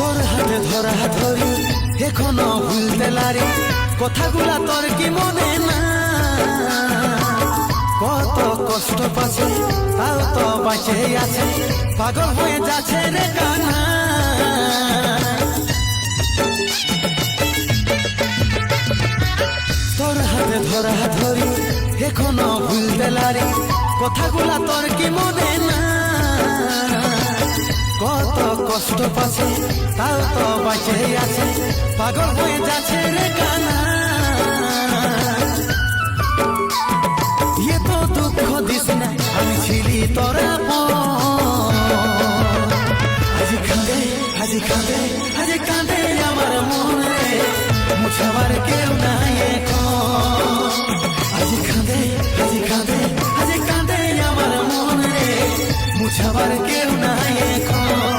তোর হাতে ধরা ধরি এখনো ভুলতে লারি কথাগুলা তোর কি মনে না কত কষ্ট পাচ্ছে তাও তো বাঁচে আছে পাগল হয়ে যাচ্ছে রে কানা তোর হাতে ধরা ধরি এখনো ভুলতে লারি কথাগুলা তোর কি মনে না কত কষ্ট পাচ্ছে তাও তো বাঁচে আছে পাগল হয়ে যাচ্ছে রে কানা তো দুঃখ দিস না আমি ছিলি তোর আজি কাঁদে আজি কাঁদে আজি কাঁদে আমার মনে মুছাবার কেউ নাই এখন আজি কাঁদে আজি কাঁদে আজি কাঁদে আমার মনে মুছাবার কেউ নাই এখন